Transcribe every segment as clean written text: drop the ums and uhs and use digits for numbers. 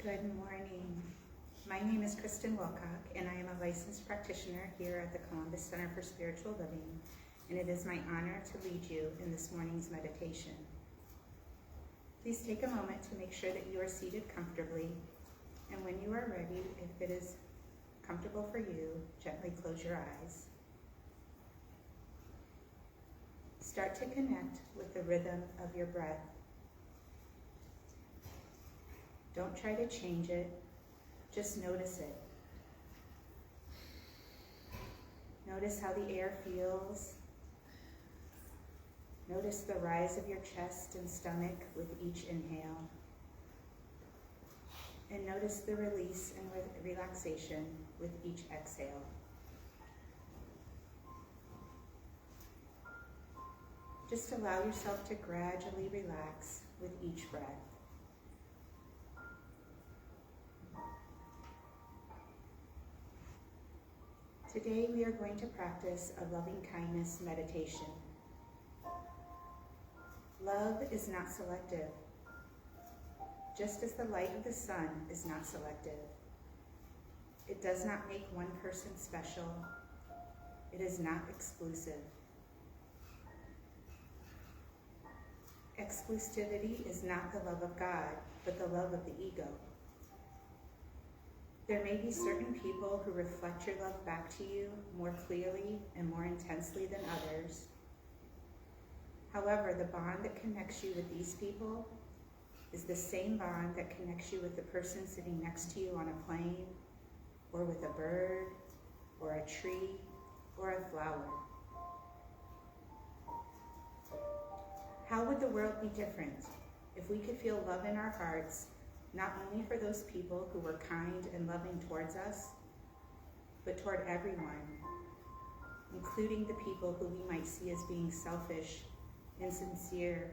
Good morning. My name is Kristen Wilcock, and I am a licensed practitioner here at the Columbus Center for Spiritual Living, and it is my honor to lead you in this morning's meditation. Please take a moment to make sure that you are seated comfortably, and when you are ready, if it is comfortable for you, gently close your eyes. Start to connect with the rhythm of your breath. Don't try to change it, just notice it. Notice how the air feels. Notice the rise of your chest and stomach with each inhale. And notice the release and relaxation with each exhale. Just allow yourself to gradually relax with each breath. Today we are going to practice a loving kindness meditation. Love is not selective, just as the light of the sun is not selective. It does not make one person special. It is not exclusive. Exclusivity is not the love of God, but the love of the ego. There may be certain people who reflect your love back to you more clearly and more intensely than others. However, the bond that connects you with these people is the same bond that connects you with the person sitting next to you on a plane, or with a bird, or a tree, or a flower. How would the world be different if we could feel love in our hearts, not only for those people who were kind and loving towards us, but toward everyone, including the people who we might see as being selfish, insincere,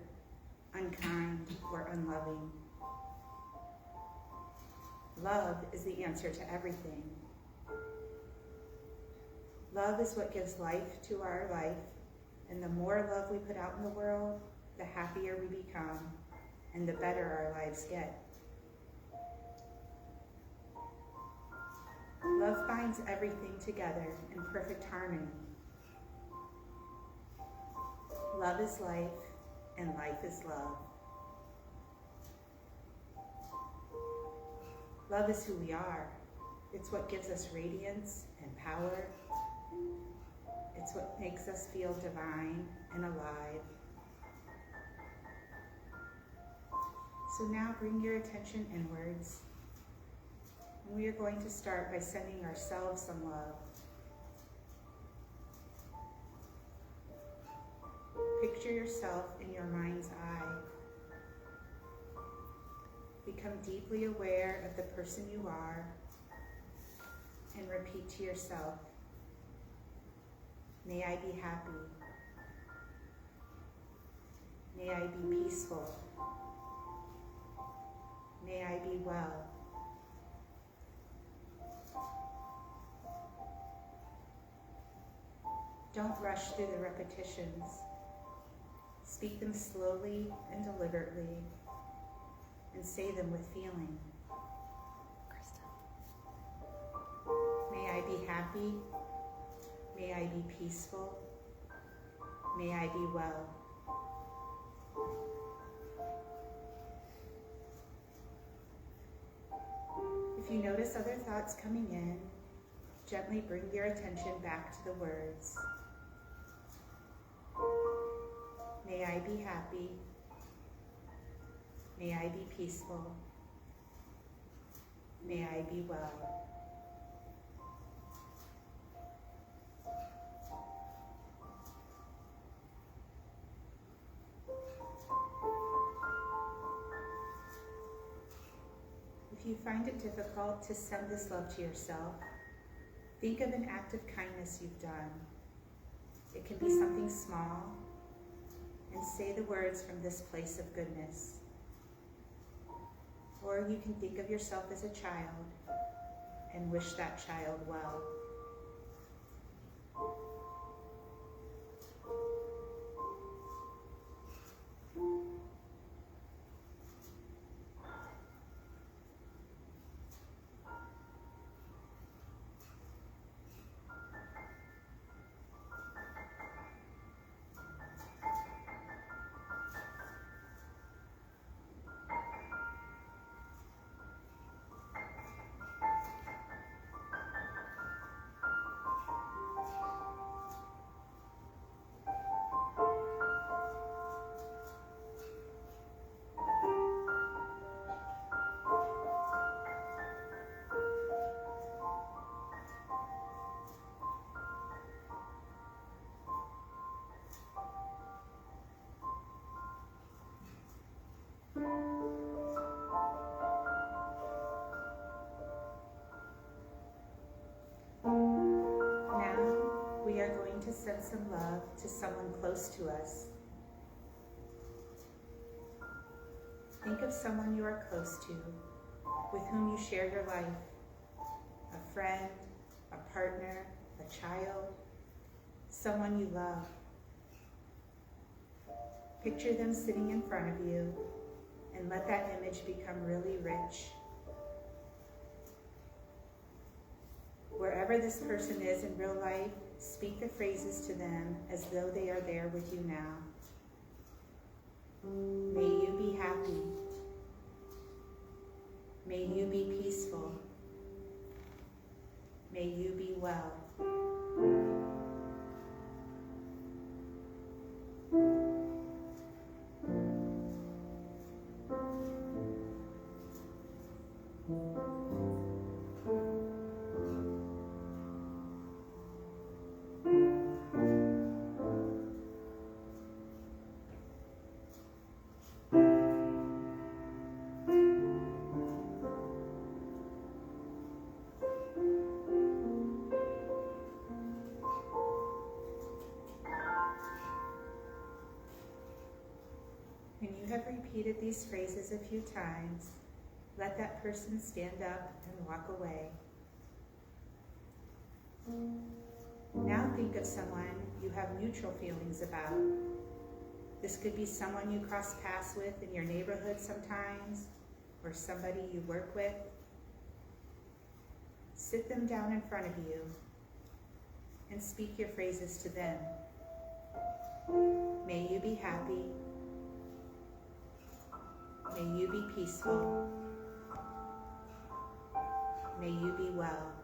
unkind, or unloving? Love is the answer to everything. Love is what gives life to our life, and the more love we put out in the world, the happier we become, and the better our lives get. Love binds everything together in perfect harmony. Love is life, and life is love. Love is who we are. It's what gives us radiance and power. It's what makes us feel divine and alive. So now bring your attention inwards. And we are going to start by sending ourselves some love. Picture yourself in your mind's eye. Become deeply aware of the person you are and repeat to yourself, may I be happy. May I be peaceful. May I be well. Don't rush through the repetitions. Speak them slowly and deliberately, and say them with feeling. May I be happy. May I be peaceful. May I be well. If you notice other thoughts coming in, gently bring your attention back to the words. May I be happy. May I be peaceful. May I be well. If you find it difficult to send this love to yourself, think of an act of kindness you've done. It can be something small, and say the words from this place of goodness. Or you can think of yourself as a child and wish that child well. Now we are going to send some love to someone close to us. Think of someone you are close to, with whom you share your life. A friend, a partner, a child, someone you love. Picture them sitting in front of you and let that image become really rich. Wherever this person is in real life, speak the phrases to them as though they are there with you now. May you be happy. May you be peaceful. May you be well. When you have repeated these phrases a few times, let that person stand up and walk away. Now think of someone you have neutral feelings about. This could be someone you cross paths with in your neighborhood sometimes, or somebody you work with. Sit them down in front of you and speak your phrases to them. May you be happy. May you be peaceful. May you be well.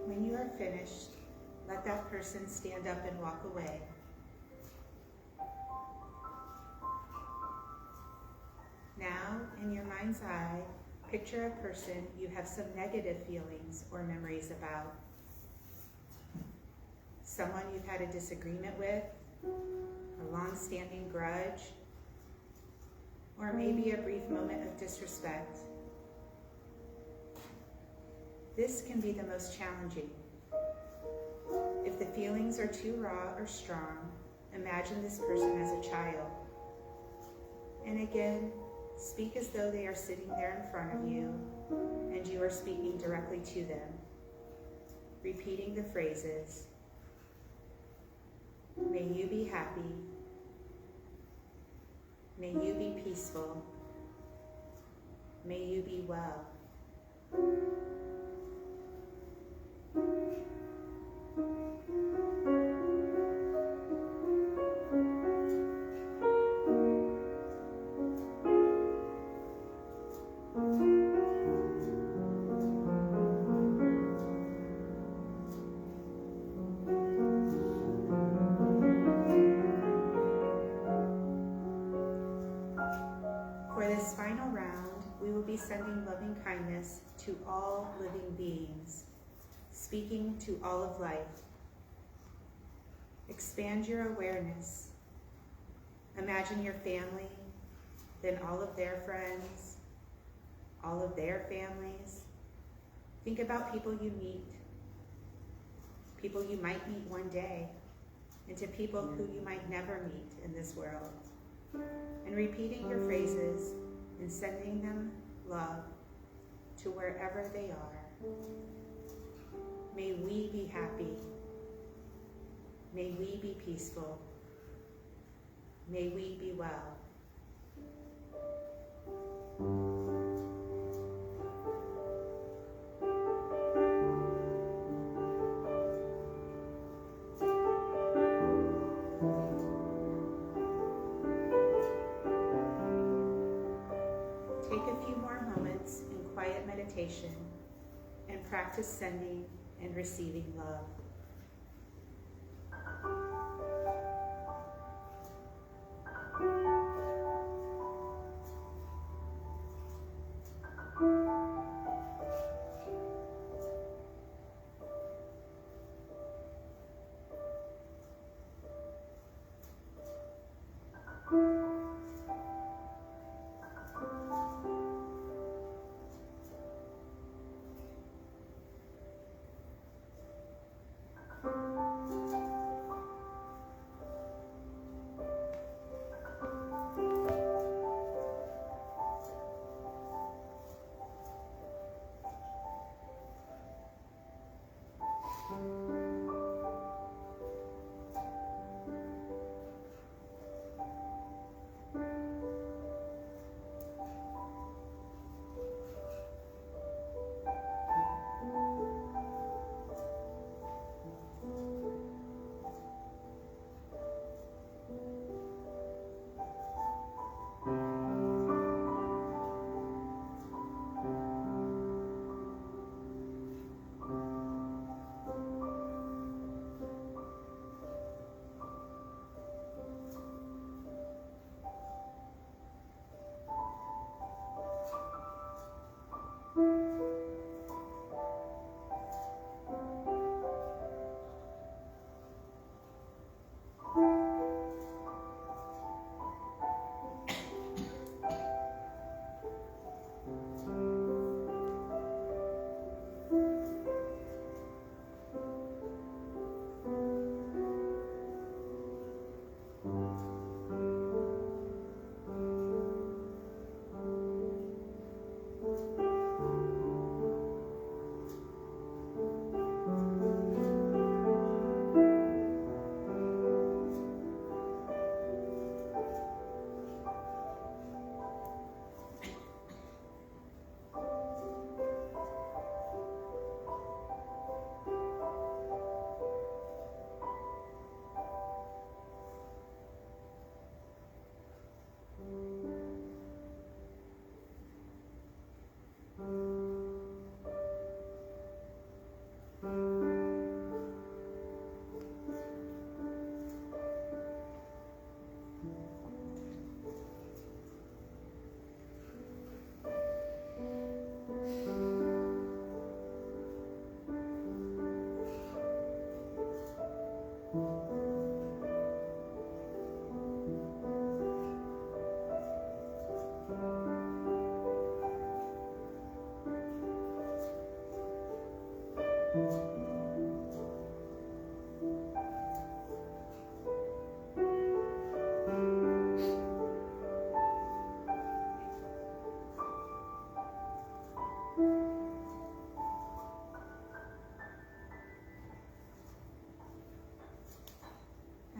When you are finished, let that person stand up and walk away. Now, in your mind's eye, picture a person you have some negative feelings or memories about. Someone you've had a disagreement with, a long-standing grudge, or maybe a brief moment of disrespect. This can be the most challenging. If the feelings are too raw or strong, imagine this person as a child. And again, speak as though they are sitting there in front of you and you are speaking directly to them, repeating the phrases. May you be happy. May you be peaceful. May you be well. For this final round, we will be sending loving kindness to all living beings, speaking to all of life. Expand your awareness. Imagine your family, then all of their friends, all of their families. Think about people you meet, people you might meet one day, and to people who you might never meet in this world. And repeating your phrases and sending them love to wherever they are. May we be happy. May we be peaceful. May we be well. meditation and practice sending and receiving love.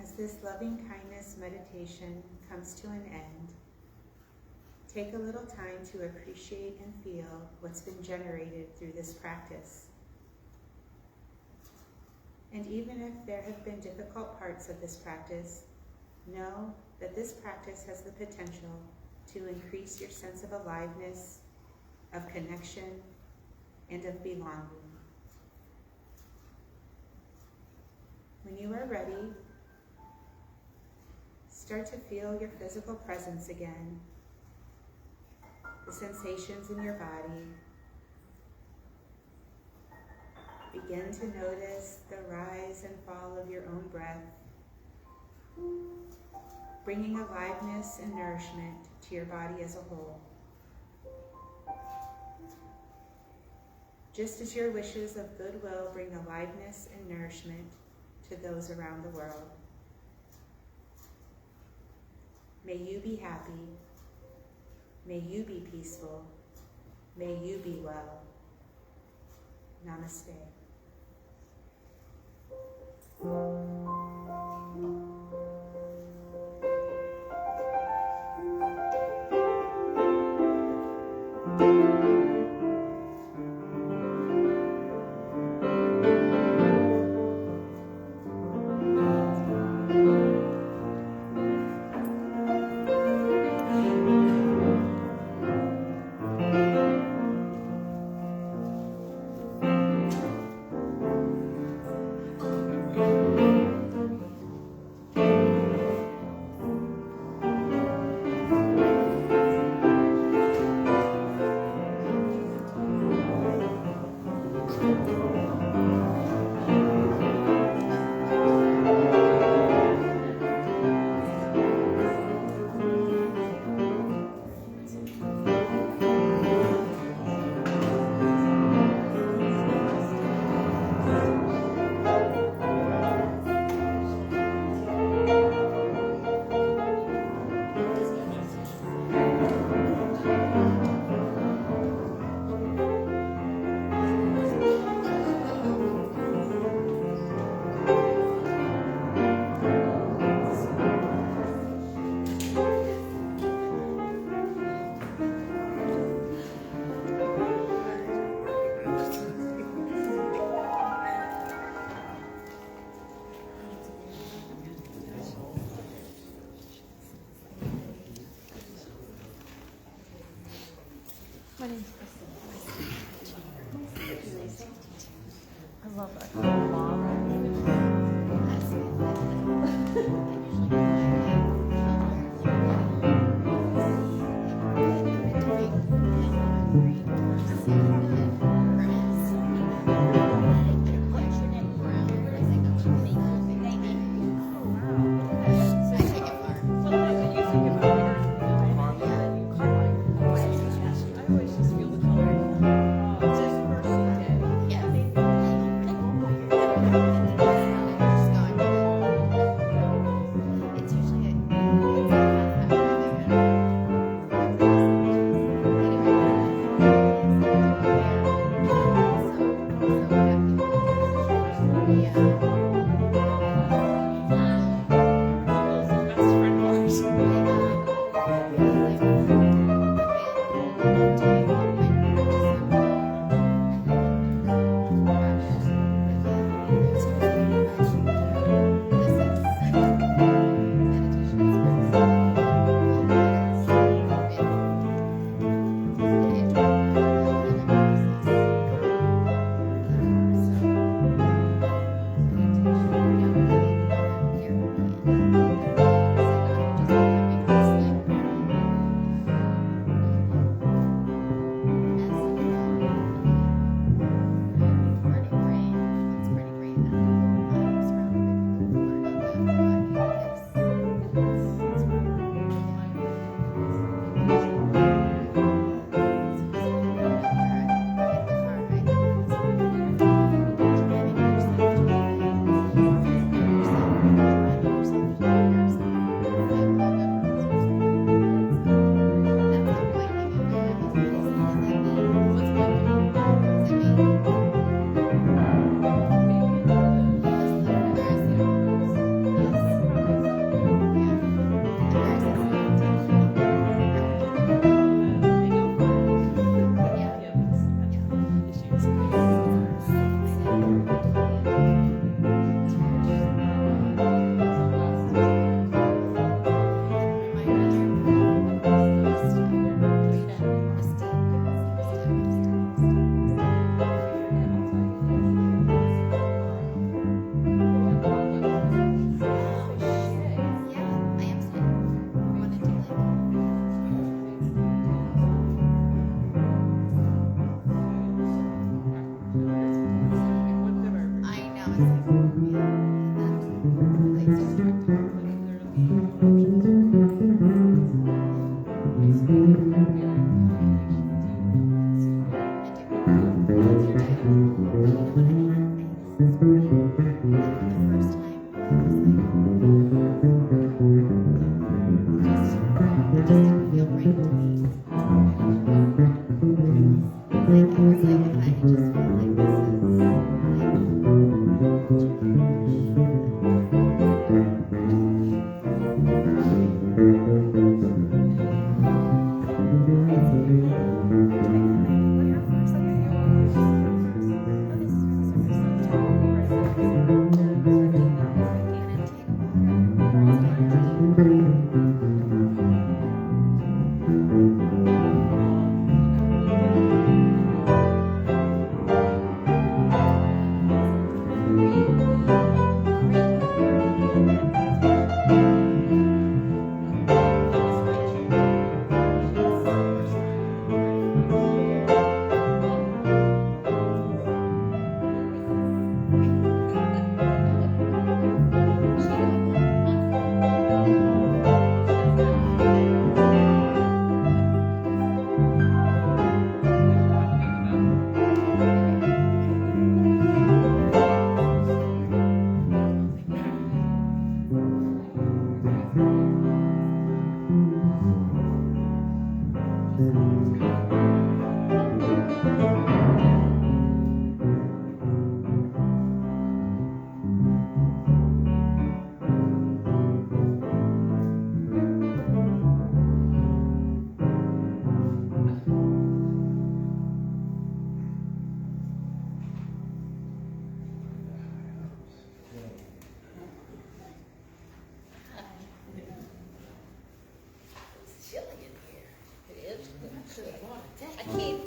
As this loving kindness meditation comes to an end, take a little time to appreciate and feel what's been generated through this practice. And even if there have been difficult parts of this practice, know that this practice has the potential to increase your sense of aliveness, of connection, and of belonging. When you are ready, start to feel your physical presence again, the sensations in your body. Begin to notice the rise and fall of your own breath, bringing aliveness and nourishment to your body as a whole. Just as your wishes of goodwill bring aliveness and nourishment to those around the world. May you be happy. May you be peaceful. May you be well. Namaste. My name's Kristen. I love that kind of mom. I can't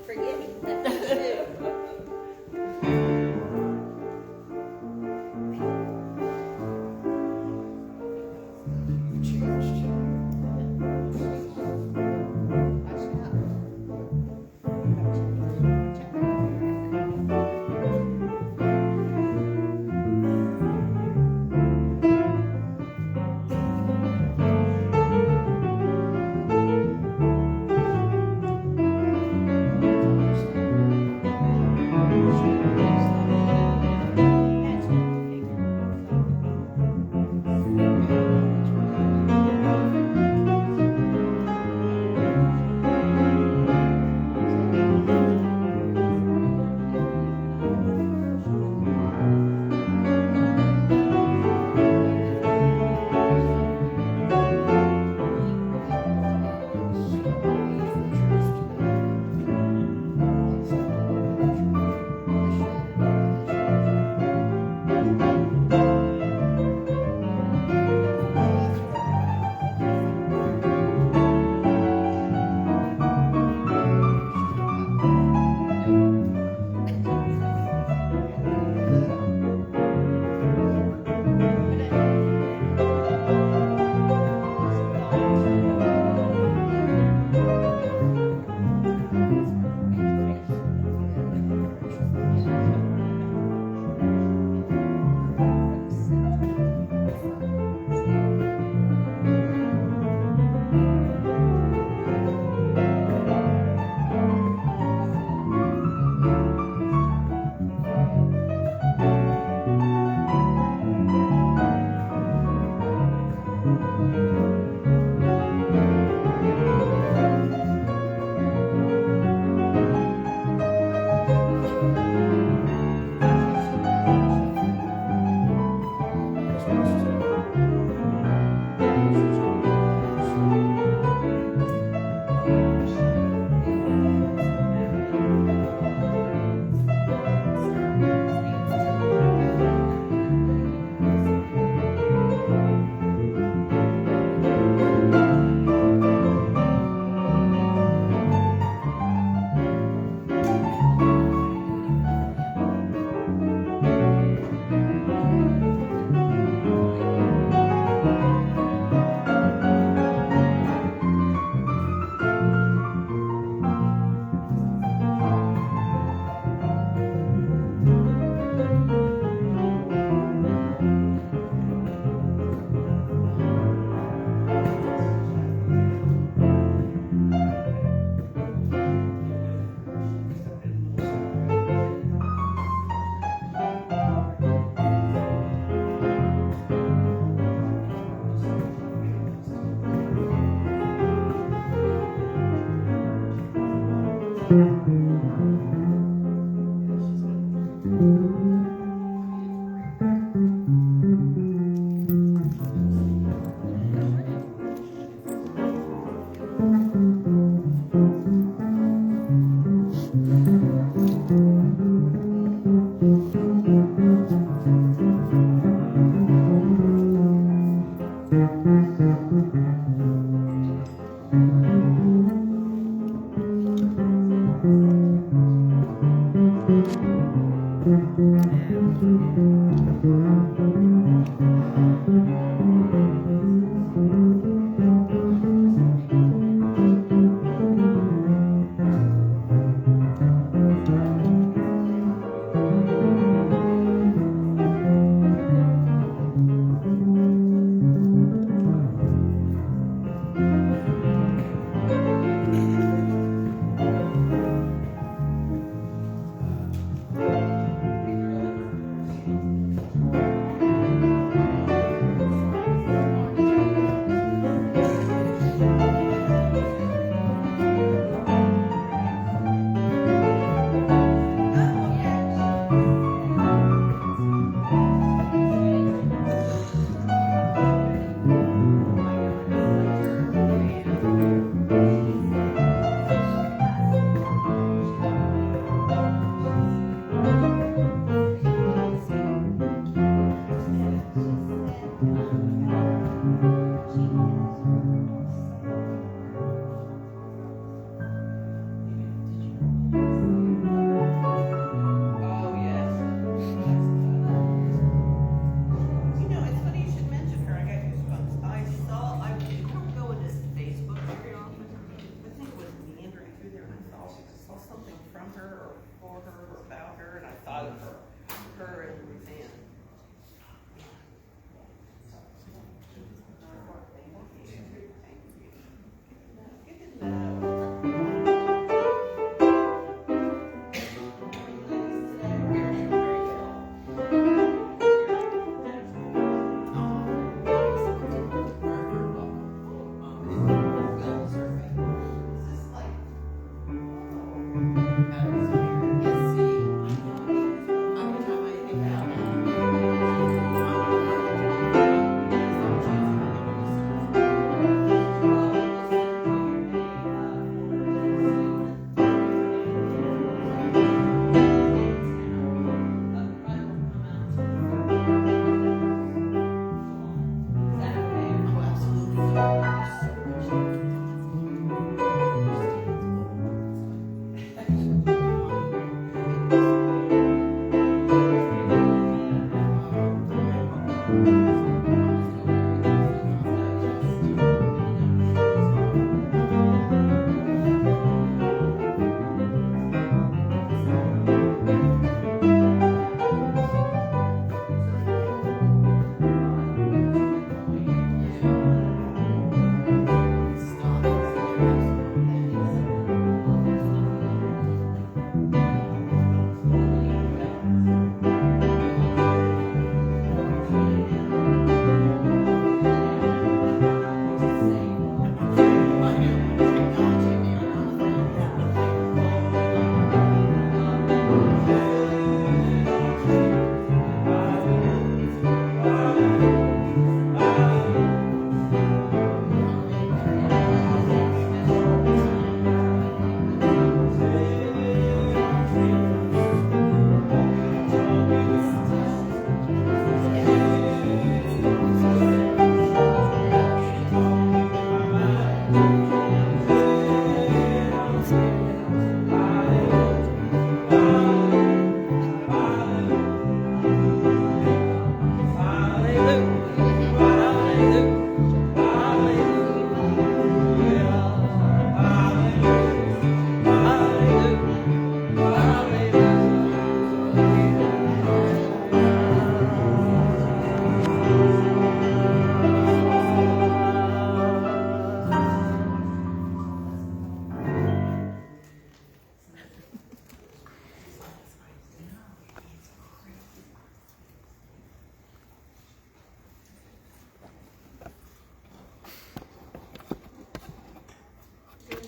Good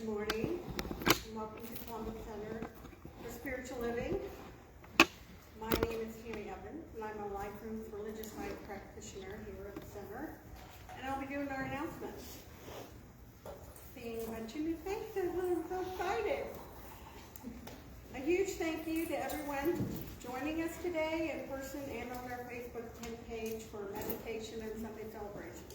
morning, and welcome to Columbus Center for Spiritual Living. My name is Tammy Evans, and I'm a licensed religious life practitioner here at the center. And I'll be doing our announcements. Seeing a bunch of new faces, I'm so excited. A huge thank you to everyone joining us today in person and on our Facebook page for meditation and Sunday celebration.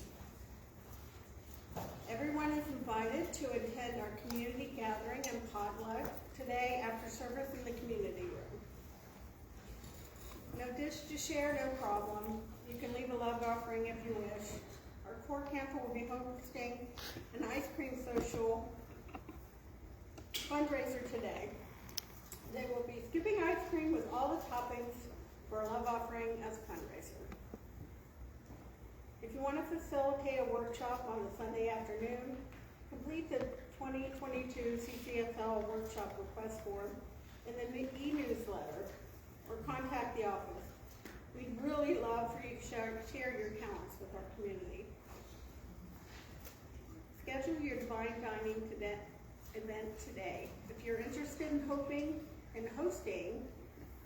Everyone is invited to attend our community gathering and potluck today after service in the community room. No dish to share, no problem. You can leave a love offering if you wish. Our core camper will be hosting an ice cream social fundraiser today. They will be scooping ice cream with all the toppings for a love offering as a fundraiser. If you want to facilitate a workshop on a Sunday afternoon, complete the 2022 CCSL workshop request form in the e-newsletter or contact the office. We'd really love for you to share your talents with our community. Schedule your Divine Dining event today. If you're interested in hosting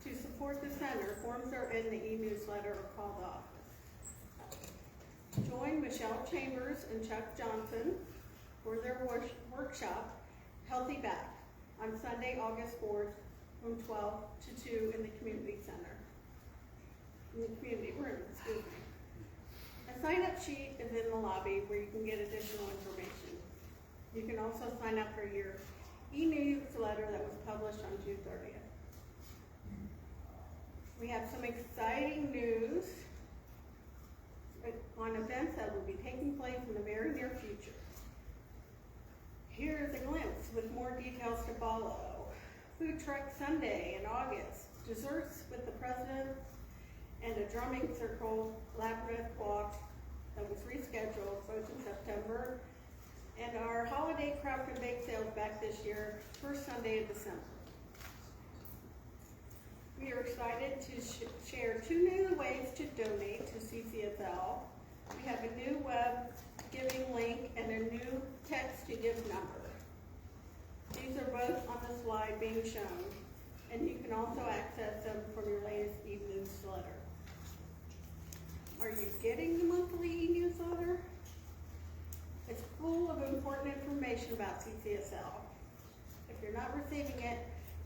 to support the center, forms are in the e-newsletter or call the office. Join Michelle Chambers and Chuck Johnson for their workshop, Healthy Back, on Sunday, August 4th from 12 to 2 in the community center, in the community room, excuse me. A sign-up sheet is in the lobby where you can get additional information. You can also sign up for your e-newsletter that was published on June 30th. We have some exciting news on events that will be taking place in the very near future. Here is a glimpse with more details to follow. Food Truck Sunday in August, desserts with the president, and a drumming circle labyrinth walk that was rescheduled both in September, and our holiday craft and bake sales back this year, first Sunday of December. We are excited to share 2 new ways to donate to CCSL. We have a new web giving link and a new text to give number. These are both on the slide being shown, and you can also access them from your latest e-newsletter. Are you getting the monthly e-newsletter? It's full of important information about CCSL. If you're not receiving it,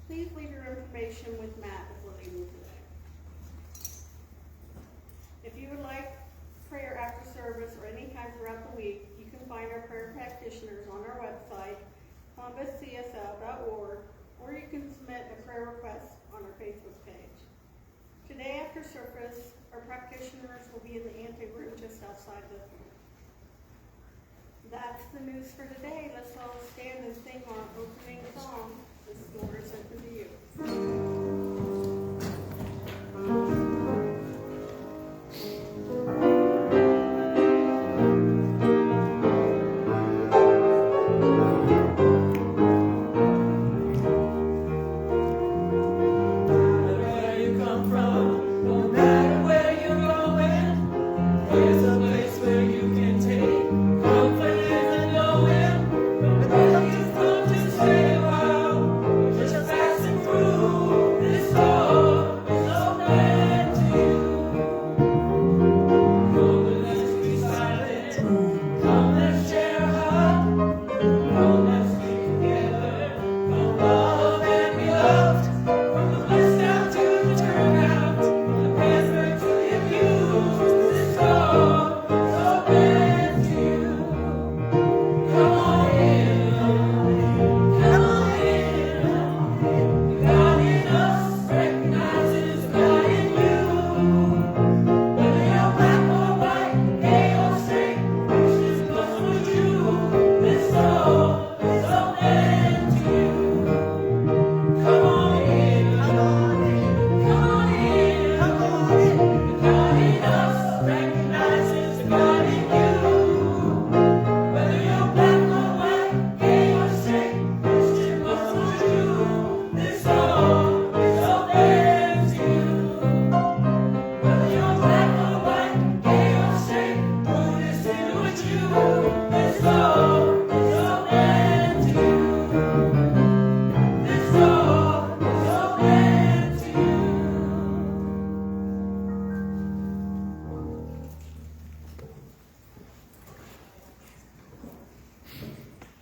please leave your information with Matt before leaving today. If you would like prayer after service or any time throughout the week, you can find our prayer practitioners on our website, columbuscsl.org, or you can submit a prayer request on our Facebook page. Today after service, our practitioners will be in the ante room just outside the room. That's the news for today. Let's all stand and sing our opening song, The Door is Open to You. Just passing through.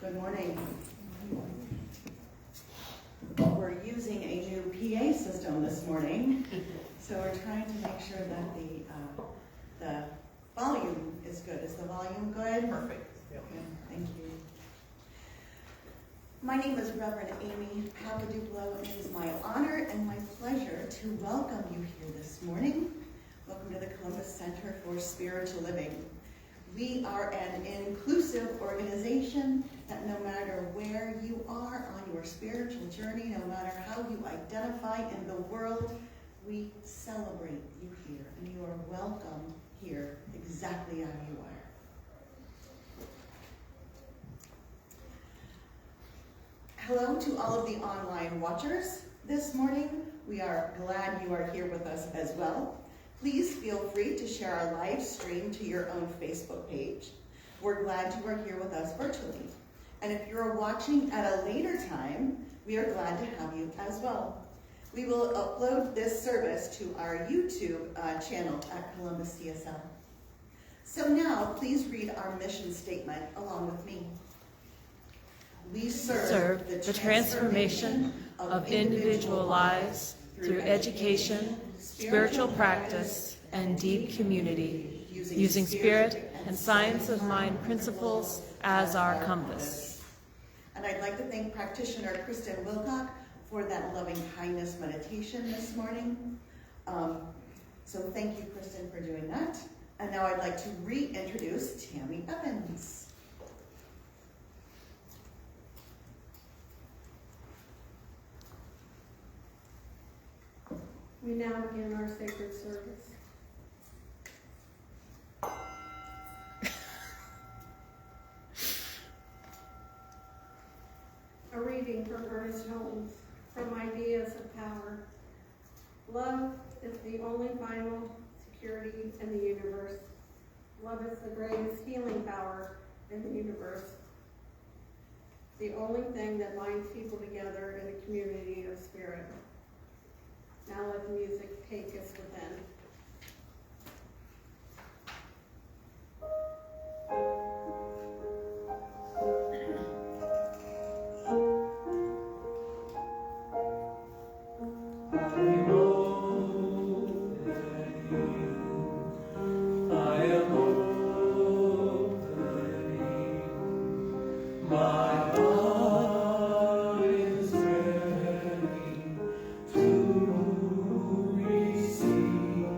Good morning. We're using a new PA system this morning, so we're trying to make sure that the volume is good. Is the volume good? Perfect. Yep. Okay, thank you. My name is Reverend Amy Papadouplo, and it is my honor and my pleasure to welcome you here this morning. Welcome to the Columbus Center for Spiritual Living. We are an inclusive organization that no matter where you are on your spiritual journey, no matter how you identify in the world, we celebrate you here, and you are welcome here exactly how you are. Hello to all of the online watchers this morning. We are glad you are here with us as well. Please feel free to share our live stream to your own Facebook page. We're glad you are here with us virtually. And if you're watching at a later time, we are glad to have you as well. We will upload this service to our YouTube channel at Columbus CSL. So now, please read our mission statement along with me. We serve the transformation of individual lives through education, spiritual practice, and deep community, using spirit and science of mind principles as our compass. And I'd like to thank practitioner Kristen Wilcock for that loving kindness meditation this morning. So thank you, Kristen, for doing that. And now I'd like to reintroduce Tammy Evans. We now begin our sacred service. A reading from Ernest Holmes, from Ideas of Power. Love is the only final security in the universe. Love is the greatest healing power in the universe. The only thing that binds people together in a community of spirit. Now let the music take us within. I am opening my heart is ready to receive.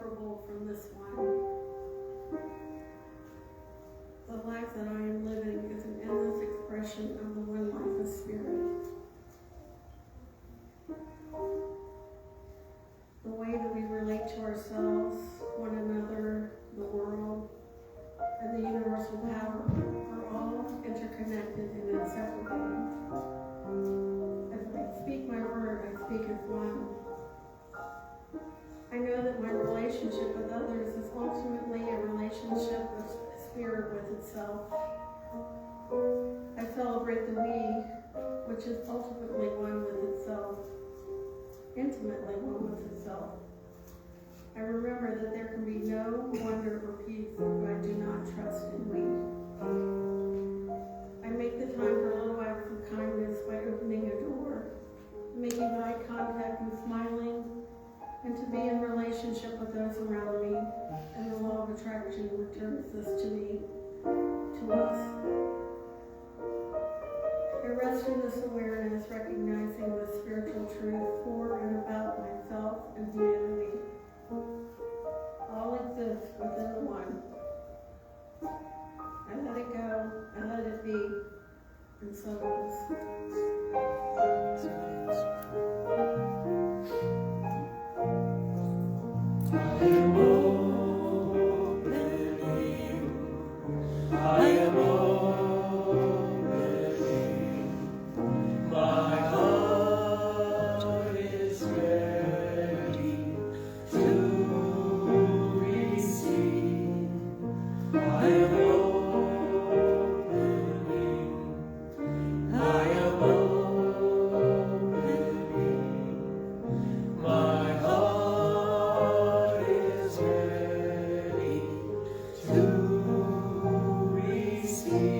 inseparable from this one. The life that I am living is an endless expression of the one life of spirit. The way that we relate to ourselves, one another, the world, and the universal power are all interconnected and inseparable. As I speak my word, I speak as one. I know that my relationship with others is ultimately a relationship of spirit with itself. I celebrate the we, which is ultimately one with itself, intimately one with itself. I remember that there can be no wonder or peace if I do not trust in we. I make the time for little acts of kindness by opening a door, making eye contact and smiling, and to be in relationship with those around me, and the law of attraction returns this to me, to us. I rest in this awareness, recognizing the spiritual truth for and about myself and humanity. All exists within the one. I let it go, I let it be, and so it is. I am opening. My heart is ready to receive. I am opening. I am opening. My heart is ready to receive.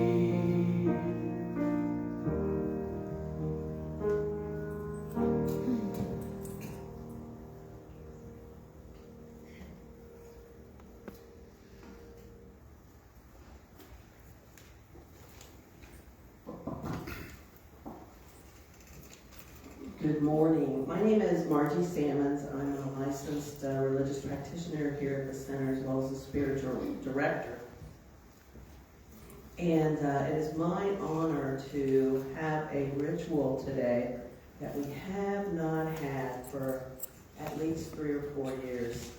Good morning. My name is Margie Sammons. I'm a licensed religious practitioner here at the center as well as a spiritual director. And it is my honor to have a ritual today that we have not had for at least 3 or 4 years.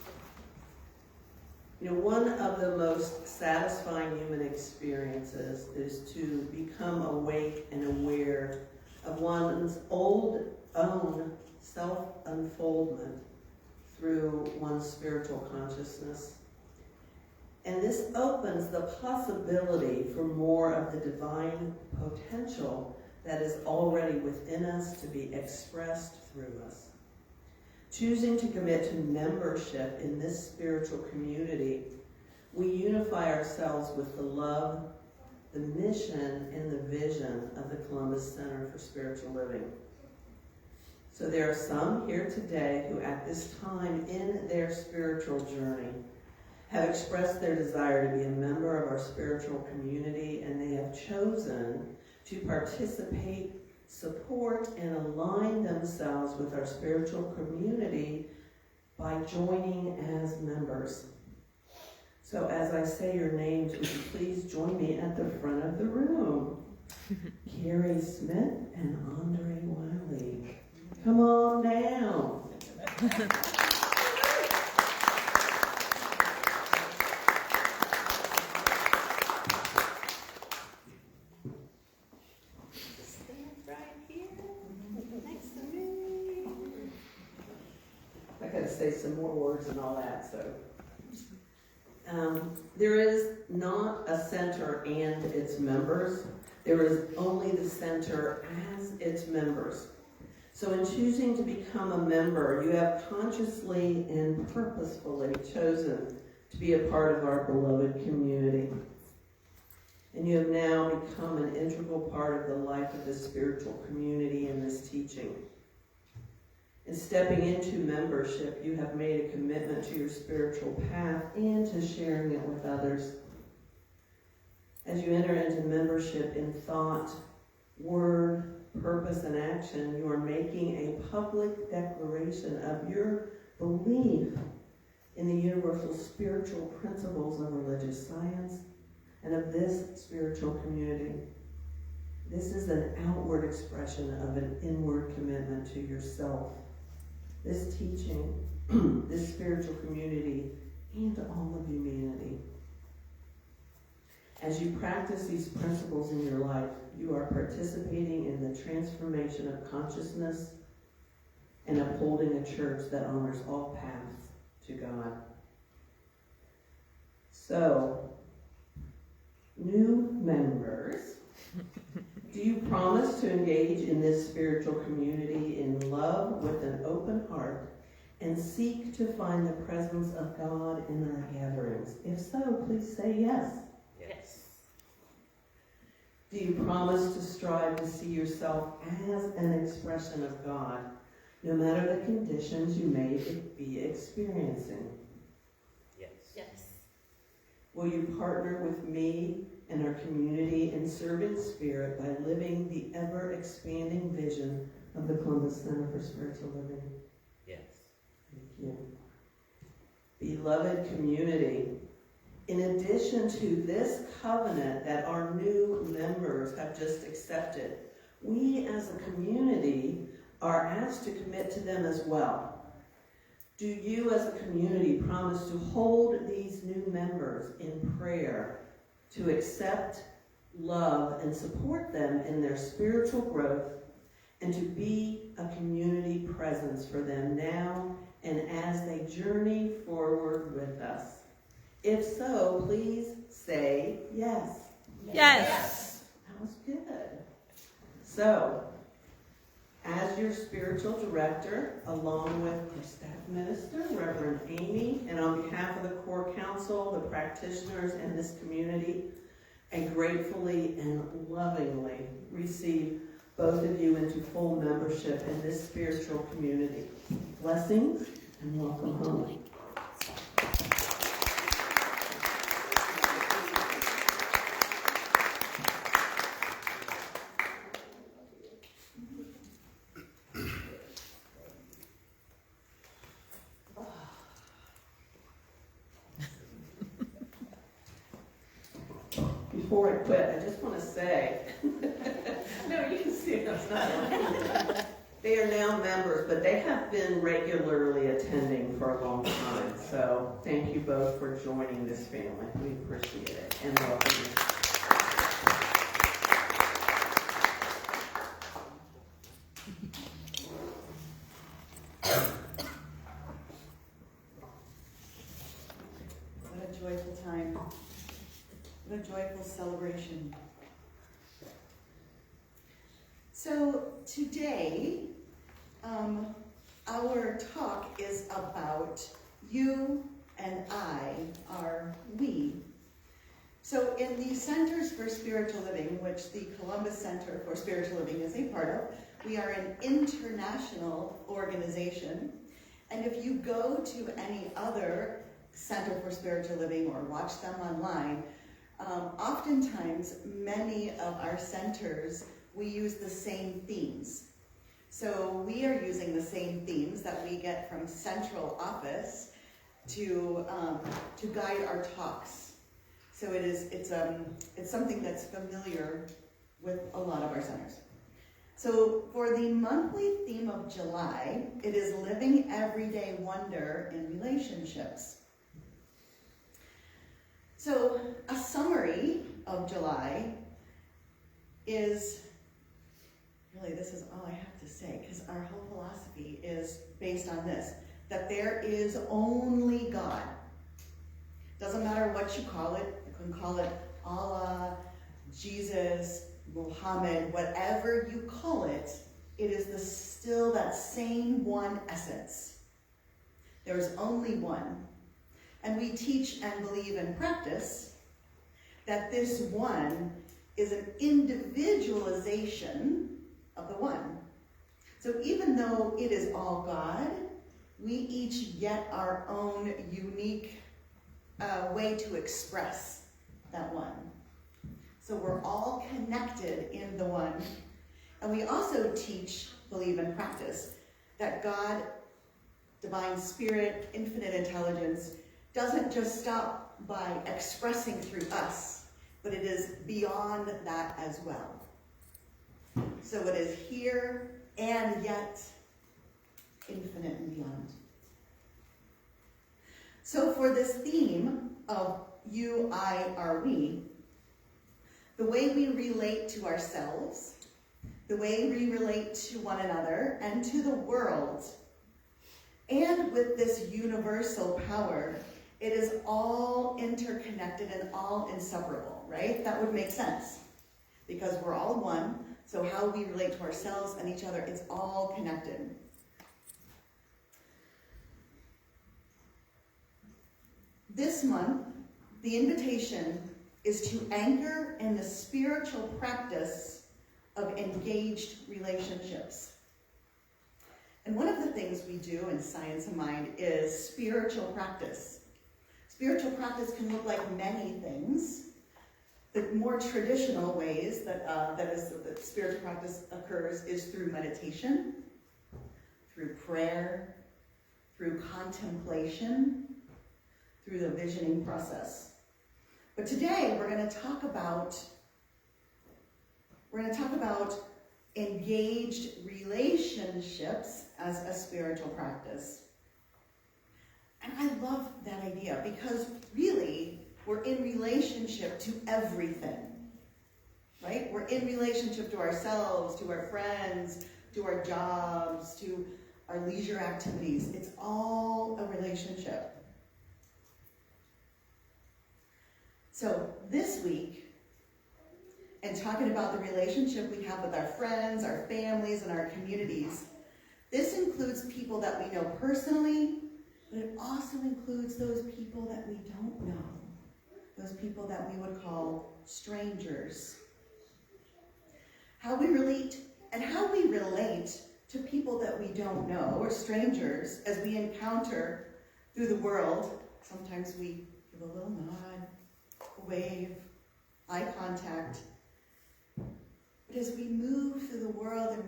You know, one of the most satisfying human experiences is to become awake and aware of one's own self-unfoldment through one's spiritual consciousness. And this opens the possibility for more of the divine potential that is already within us to be expressed through us. Choosing to commit to membership in this spiritual community, we unify ourselves with the love, the mission, and the vision of the Columbus Center for Spiritual Living. So there are some here today who at this time in their spiritual journey have expressed their desire to be a member of our spiritual community, and they have chosen to participate, support, and align themselves with our spiritual community by joining as members. So as I say your names, would you please join me at the front of the room? Carrie Smith and Andre Wiley. Come on down. Stand right here, next to me. I gotta say some more words and all that, so. There is not a center and its members. There is only the center as its members. So in choosing to become a member, you have consciously and purposefully chosen to be a part of our beloved community. And you have now become an integral part of the life of the spiritual community in this teaching. In stepping into membership, you have made a commitment to your spiritual path and to sharing it with others. As you enter into membership in thought, word, purpose, and action, you are making a public declaration of your belief in the universal spiritual principles of religious science and of this spiritual community. This is an outward expression of an inward commitment to yourself. This teaching, this spiritual community, and all of humanity. As you practice these principles in your life, you are participating in the transformation of consciousness and upholding a church that honors all paths to God. So, new members, do you promise to engage in this spiritual community in love with an open heart and seek to find the presence of God in our gatherings? If so, please say yes. Yes. Do you promise to strive to see yourself as an expression of God, no matter the conditions you may be experiencing? Yes. Yes. Will you partner with me and our community in serving spirit by living the ever-expanding vision of the Columbus Center for Spiritual Living? Yes. Thank you. Beloved community, in addition to this covenant that our new members have just accepted, we as a community are asked to commit to them as well. Do you as a community promise to hold these new members in prayer, to accept, love, and support them in their spiritual growth, and to be a community presence for them now and as they journey forward with us? If so, please say yes. Yes. That was good. So, as your spiritual director, along with our staff minister, Reverend Amy, and on behalf of the core council, the practitioners, and this community, I gratefully and lovingly receive both of you into full membership in this spiritual community. Blessings and welcome home. Before I quit, I just want to say, no, you can see that's not. They are now members, but they have been regularly attending for a long time. So thank you both for joining this family. We appreciate it and welcome you. What a joyful time. What a joyful celebration. So today, our talk is about you and I are we. So in the Centers for Spiritual Living, which the Columbus Center for Spiritual Living is a part of, we are an international organization. And if you go to any other Center for Spiritual Living or watch them online, oftentimes many of our centers, we use the same themes. So we are using the same themes that we get from central office to guide our talks. So it's something that's familiar with a lot of our centers. So for the monthly theme of July, it is Living Everyday Wonder in Relationships. So a summary of July is, really this is all I have to say, because our whole philosophy is based on this, that there is only God. Doesn't matter what you call it, you can call it Allah, Jesus, Muhammad, whatever you call it, it is still that same one essence. There's only one. And we teach and believe and practice that this one is an individualization of the one. So even though it is all God, we each get our own unique way to express that one. So we're all connected in the one. And we also teach, believe, and practice that God divine spirit, infinite intelligence, doesn't just stop by expressing through us, but it is beyond that as well. So it is here and yet infinite and beyond. So for this theme of you, I, are we, the way we relate to ourselves, the way we relate to one another and to the world, and with this universal power, it is all interconnected and all inseparable, right? That would make sense because we're all one. So how we relate to ourselves and each other, it's all connected. This month, the invitation is to anchor in the spiritual practice of engaged relationships. And one of the things we do in Science of Mind is spiritual practice. Spiritual practice can look like many things. The more traditional ways that spiritual practice occurs is through meditation, through prayer, through contemplation, through the visioning process. But today we're going to talk about engaged relationships as a spiritual practice. And I love that idea because really we're in relationship to everything, right? We're in relationship to ourselves, to our friends, to our jobs, to our leisure activities. It's all a relationship. So this week, and talking about the relationship we have with our friends, our families, and our communities, this includes people that we know personally, but it also includes those people that we don't know. Those people that we would call strangers. How we relate to people that we don't know, or strangers, as we encounter through the world. Sometimes we give a little nod, a wave, eye contact. But as we move through the world and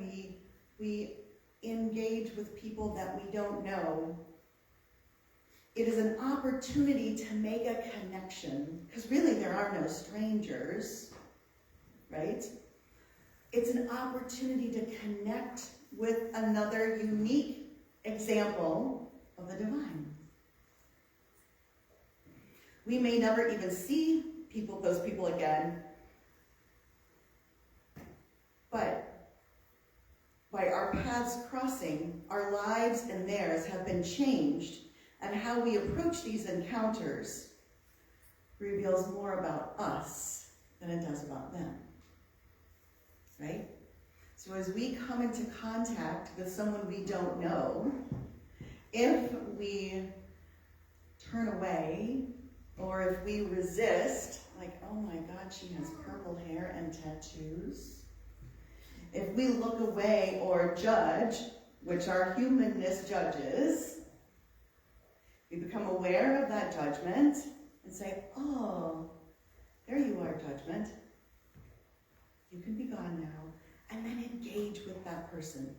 we engage with people that we don't know, it is an opportunity to make a connection, because really there are no strangers, right? It's an opportunity to connect with another unique example of the divine. We may never even see those people again, but by our paths crossing, our lives and theirs have been changed. And how we approach these encounters reveals more about us than it does about them, right? So as we come into contact with someone we don't know, if we turn away or if we resist, like, oh my God, she has purple hair and tattoos. If we look away or judge, which our humanness judges, we become aware of that judgment and say, oh, there you are, judgment. You can be gone now. And then engage with that person.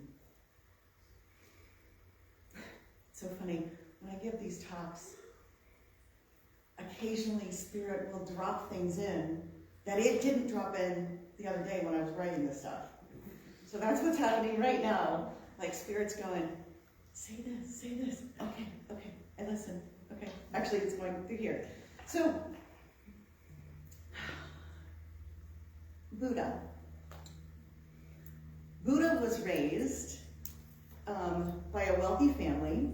It's so funny, when I give these talks, occasionally Spirit will drop things in that it didn't drop in the other day when I was writing this stuff. So that's what's happening right now. Like Spirit's going, say this. Okay, I listen. Okay, actually it's going through here. So, Buddha. Buddha was raised by a wealthy family,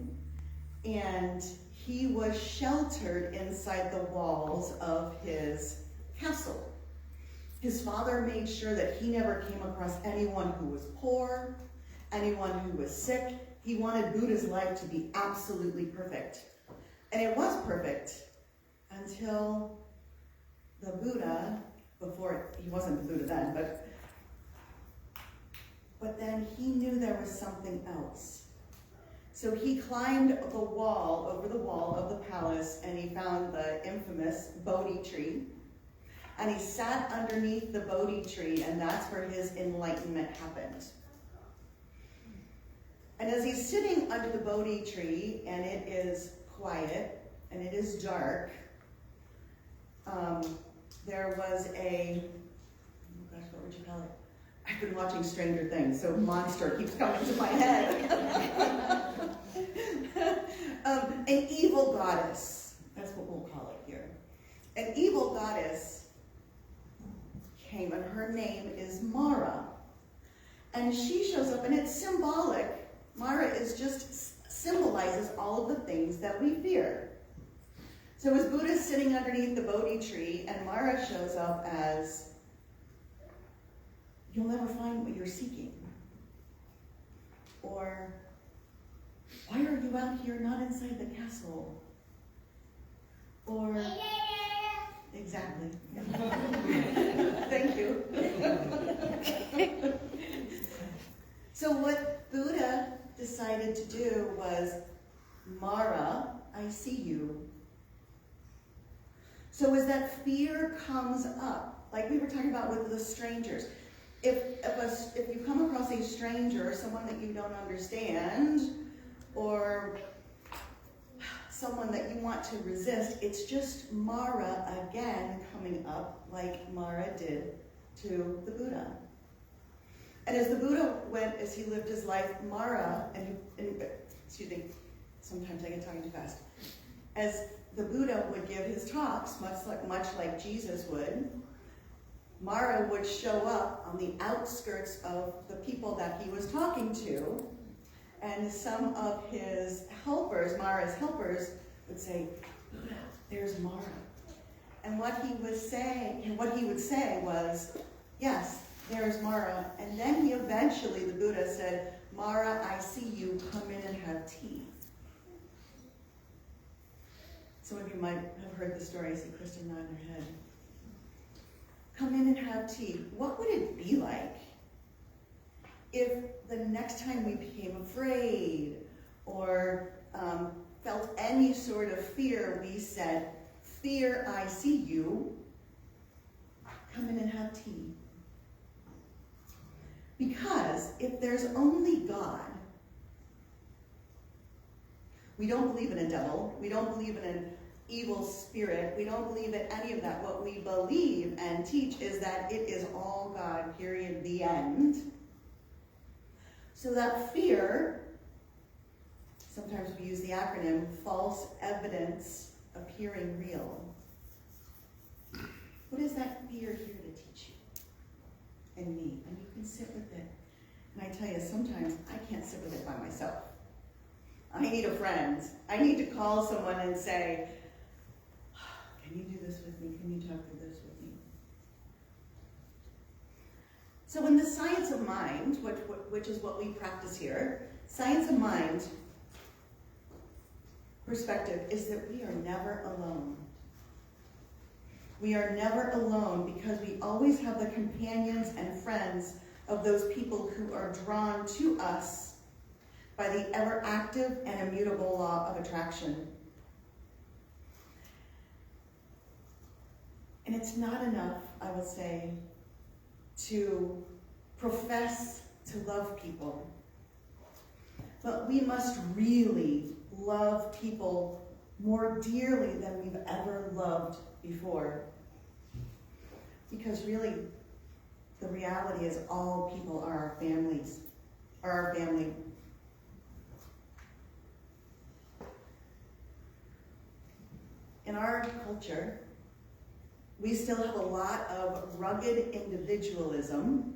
and he was sheltered inside the walls of his castle. His father made sure that he never came across anyone who was poor, anyone who was sick. He wanted Buddha's life to be absolutely perfect. And it was perfect until the Buddha, he wasn't the Buddha then, but then he knew there was something else. So he climbed over the wall of the palace, and he found the infamous Bodhi tree. And he sat underneath the Bodhi tree, and that's where his enlightenment happened. And as he's sitting under the Bodhi tree, and it is quiet, and it is dark, there was a, oh gosh, what would you call it? I've been watching Stranger Things, so monster keeps coming to my head. An evil goddess, that's what we'll call it here. An evil goddess came, and her name is Mara. And she shows up, and it's symbolic. Mara is just symbolizes all of the things that we fear. So as Buddha's sitting underneath the Bodhi tree, and Mara shows up as, you'll never find what you're seeking. Or, why are you out here not inside the castle? Or, exactly. Thank you. So what Buddha decided to do was, Mara, I see you. So as that fear comes up, like we were talking about with the strangers, if you come across a stranger, someone that you don't understand, or someone that you want to resist, it's just Mara again coming up like Mara did to the Buddha. And as the Buddha went, as he lived his life, Mara, excuse me, sometimes I get talking too fast. As the Buddha would give his talks, much like Jesus would, Mara would show up on the outskirts of the people that he was talking to, and some of his helpers, Mara's helpers, would say, Buddha, there's Mara. And what he would say was, yes, there's Mara. And then the Buddha said, Mara, I see you, come in and have tea. Some of you might have heard the story. I see Kristen nodding her head. Come in and have tea. What would it be like if the next time we became afraid or felt any sort of fear, we said, fear, I see you, come in and have tea. Because if there's only God, we don't believe in a devil, we don't believe in an evil spirit, we don't believe in any of that. What we believe and teach is that it is all God, period, the end. So that fear, sometimes we use the acronym, false evidence appearing real. What is that fear here to teach you and me? And you can sit with it. And I tell you, sometimes I can't sit with it by myself. I need a friend. I need to call someone and say, can you do this with me? Can you talk through this with me? So in the science of mind, which is what we practice here, science of mind perspective is that we are never alone. We are never alone because we always have the companions and friends of those people who are drawn to us by the ever active and immutable law of attraction. And it's not enough, I would say, to profess to love people. But we must really love people more dearly than we've ever loved before. Because really, the reality is all people are our families, are our family. In our culture, we still have a lot of rugged individualism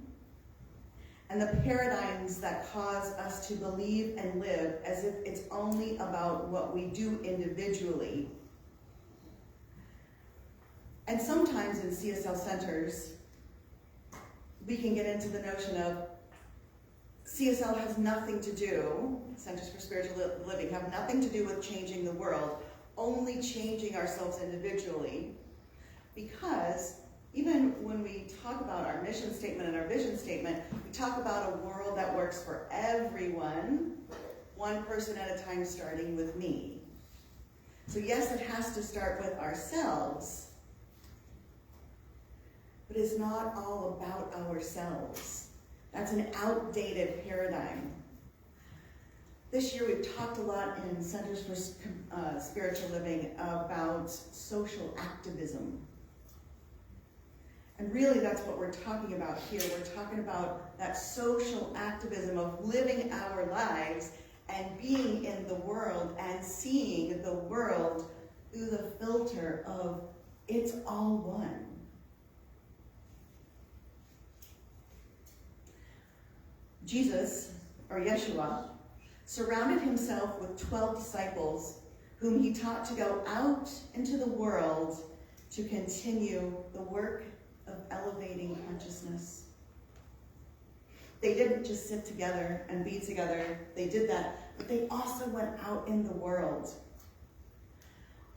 and the paradigms that cause us to believe and live as if it's only about what we do individually. And sometimes in CSL centers, we can get into the notion of CSL has nothing to do, Centers for Spiritual Living have nothing to do with changing the world, only changing ourselves individually. Because even when we talk about our mission statement and our vision statement, we talk about a world that works for everyone, one person at a time, starting with me. So yes, it has to start with ourselves, but it's not all about ourselves. That's an outdated paradigm. This year we've talked a lot in Centers for Spiritual Living about social activism. And really that's what we're talking about here. We're talking about that social activism of living our lives and being in the world and seeing the world through the filter of it's all one. Jesus, or Yeshua, surrounded himself with 12 disciples whom he taught to go out into the world to continue the work of elevating consciousness. They didn't just sit together and be together. They did that, but they also went out in the world.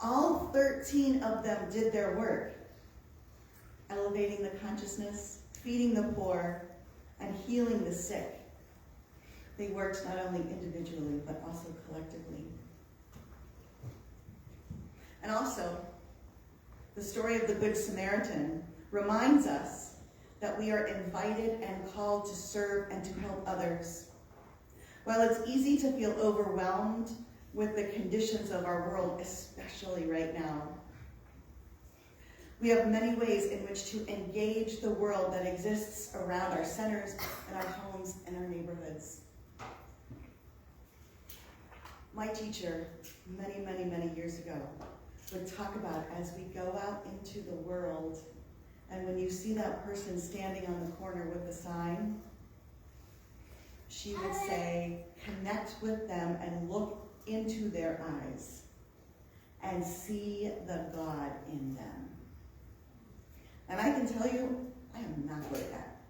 All 13 of them did their work, elevating the consciousness, feeding the poor, and healing the sick. They worked not only individually, but also collectively. And also, the story of the Good Samaritan reminds us that we are invited and called to serve and to help others. While it's easy to feel overwhelmed with the conditions of our world, especially right now, we have many ways in which to engage the world that exists around our centers and our homes and our neighborhoods. My teacher, many, many, many years ago, would talk about as we go out into the world, and when you see that person standing on the corner with the sign, she would say, connect with them and look into their eyes and see the God in them. And I can tell you, I am not good at that.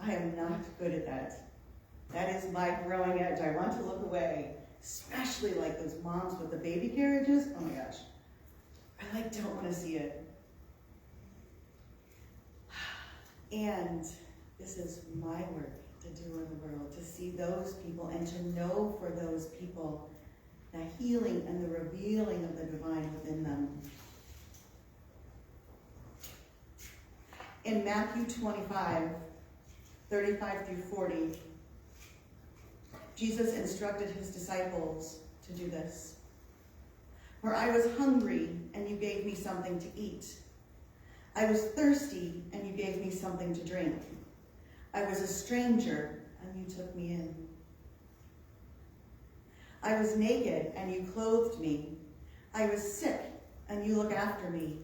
I am not good at that. That is my growing edge. I want to look away, especially like those moms with the baby carriages. Oh my gosh. I don't want to see it. And this is my work to do in the world, to see those people and to know for those people the healing and the revealing of the divine within them. In Matthew 25, 35 through 40, Jesus instructed his disciples to do this. For I was hungry, and you gave me something to eat. I was thirsty, and you gave me something to drink. I was a stranger, and you took me in. I was naked, and you clothed me. I was sick, and you looked after me.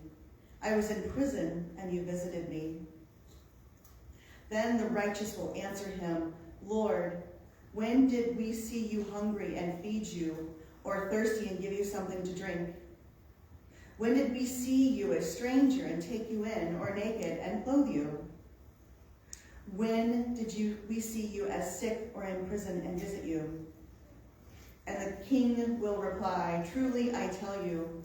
I was in prison, and you visited me. Then the righteous will answer him, Lord, when did we see you hungry and feed you, or thirsty and give you something to drink? When did we see you a stranger and take you in, or naked and clothe you? When did we see you as sick or in prison and visit you? And the king will reply, truly I tell you,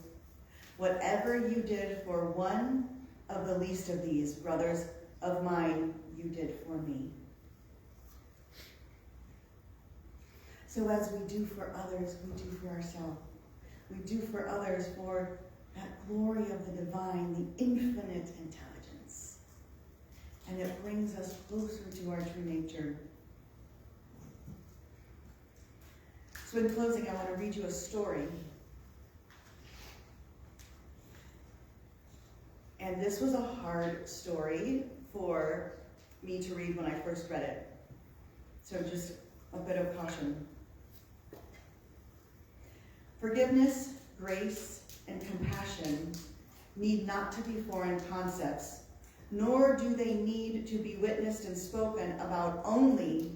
whatever you did for one of the least of these brothers of mine, you did for me. So as we do for others, we do for ourselves. We do for others for that glory of the divine, the infinite intelligence. And it brings us closer to our true nature. So in closing, I want to read you a story. And this was a hard story for me to read when I first read it. So just a bit of caution. Forgiveness, grace, and compassion need not to be foreign concepts, nor do they need to be witnessed and spoken about only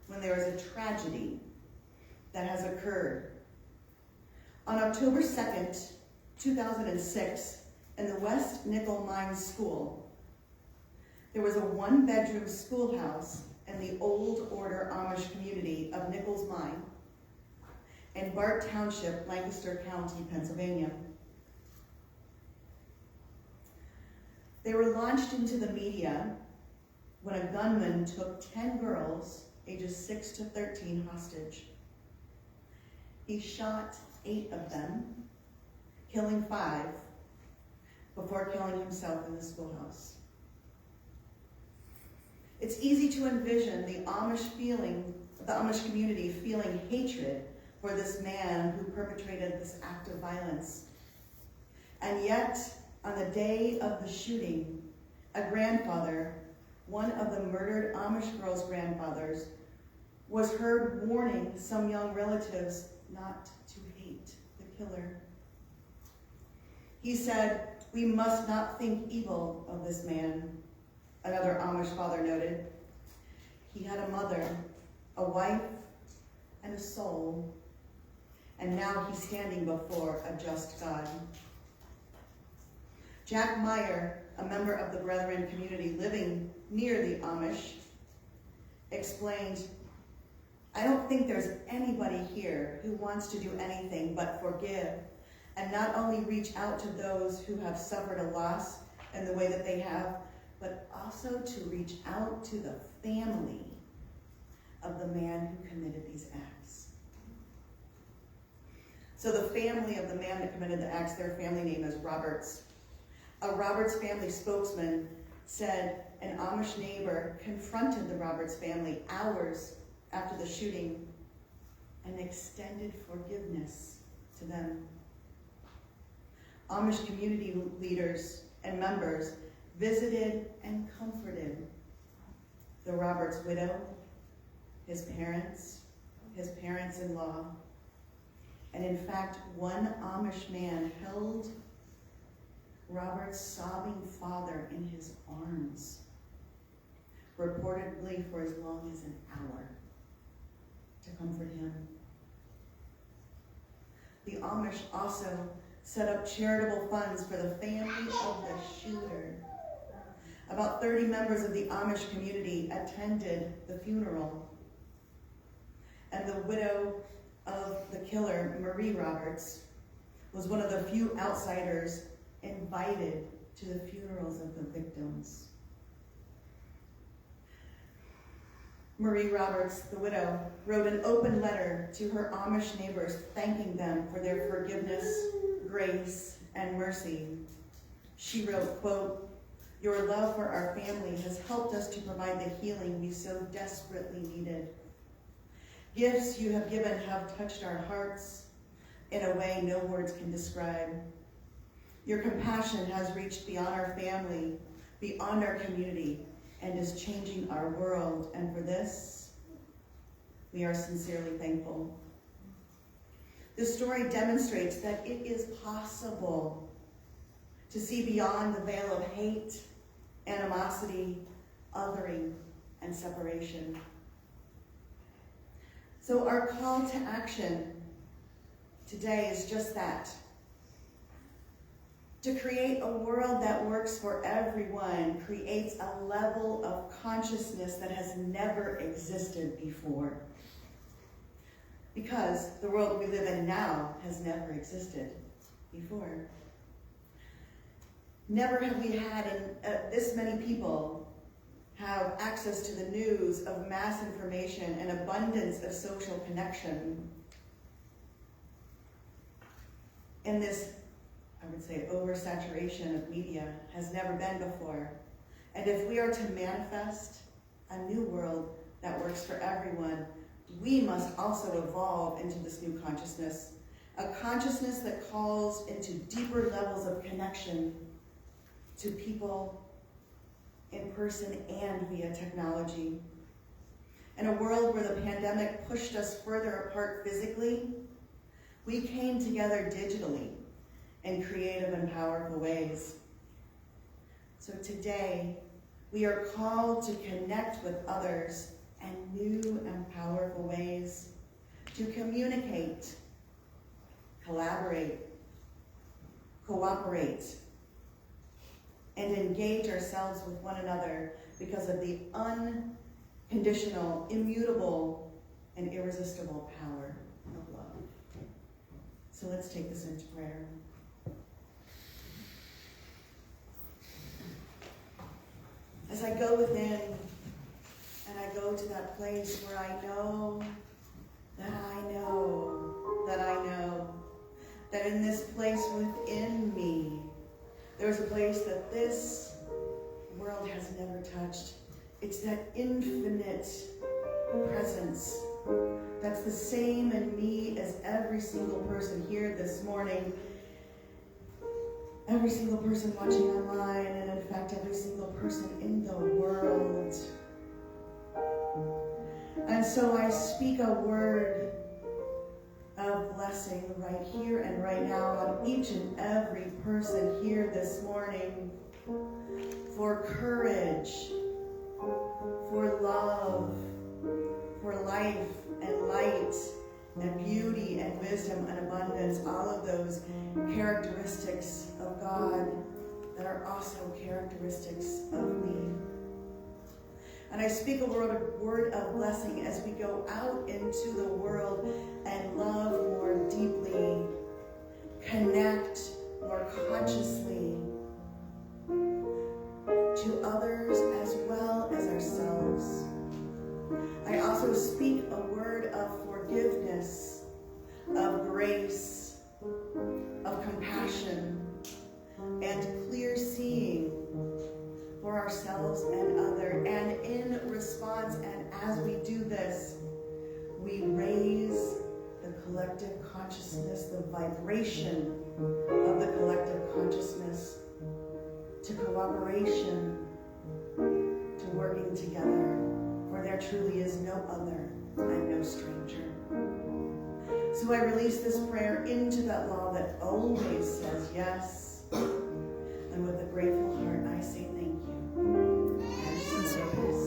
when there is a tragedy that has occurred. On October 2nd, 2006, in the West Nickel Mines School, there was a one-bedroom schoolhouse in the Old Order Amish community of Nichols Mine in Bart Township, Lancaster County, Pennsylvania. They were launched into the media when a gunman took 10 girls, ages 6 to 13, hostage. He shot 8 of them, killing 5, before killing himself in the schoolhouse. It's easy to envision the Amish feeling the Amish community feeling hatred for this man who perpetrated this act of violence. And yet, on the day of the shooting, a grandfather, one of the murdered Amish girl's grandfathers, was heard warning some young relatives not to hate the killer. He said, "We must not think evil of this man," another Amish father noted. He had a mother, a wife, and a soul, and now he's standing before a just God. Jack Meyer, a member of the Brethren community living near the Amish, explained, "I don't think there's anybody here who wants to do anything but forgive and not only reach out to those who have suffered a loss in the way that they have, but also to reach out to the family of the man who committed these acts." So the family of the man that committed the acts, their family name is Roberts. A Roberts family spokesman said an Amish neighbor confronted the Roberts family hours after the shooting and extended forgiveness to them. Amish community leaders and members visited and comforted the Roberts widow, his parents-in-law, and in fact, one Amish man held Robert's sobbing father in his arms, reportedly for as long as an hour, to comfort him. The Amish also set up charitable funds for the family of the shooter. About 30 members of the Amish community attended the funeral, and the widow of the killer, Marie Roberts, was one of the few outsiders invited to the funerals of the victims. Marie Roberts, the widow, wrote an open letter to her Amish neighbors thanking them for their forgiveness, grace, and mercy. She wrote, quote, "Your love for our family has helped us to provide the healing we so desperately needed. Gifts you have given have touched our hearts in a way no words can describe. Your compassion has reached beyond our family, beyond our community, and is changing our world. And for this, we are sincerely thankful." This story demonstrates that it is possible to see beyond the veil of hate, animosity, othering, and separation. So our call to action today is just that. To create a world that works for everyone creates a level of consciousness that has never existed before. Because the world we live in now has never existed before. Never have we had this many people have access to the news of mass information and abundance of social connection. And this, I would say, oversaturation of media has never been before. And if we are to manifest a new world that works for everyone, we must also evolve into this new consciousness, a consciousness that calls into deeper levels of connection to people in person and via technology. In a world where the pandemic pushed us further apart physically, we came together digitally in creative and powerful ways. So today, we are called to connect with others in new and powerful ways, to communicate, collaborate, cooperate, and engage ourselves with one another because of the unconditional, immutable, and irresistible power of love. So let's take this into prayer. As I go within and I go to that place where I know that I know that I know that in this place within me, there's a place that this world has never touched. It's that infinite presence that's the same in me as every single person here this morning, every single person watching online, and in fact every single person in the world. And so I speak a word of blessing right here and right now on each and every person here this morning, for courage, for love, for life and light and beauty and wisdom and abundance, all of those characteristics of God that are also characteristics of me. And I speak a word of blessing as we go out into the world and love more deeply, connect more consciously to others as well as ourselves. I also speak a word of forgiveness, of grace, of compassion, and clear seeing for ourselves and others. And in response, and as we do this, we raise the collective consciousness, the vibration of the collective consciousness to cooperation, to working together, for there truly is no other and no stranger. So I release this prayer into that law that always says yes, and with a grateful heart I say thank you. And so it is.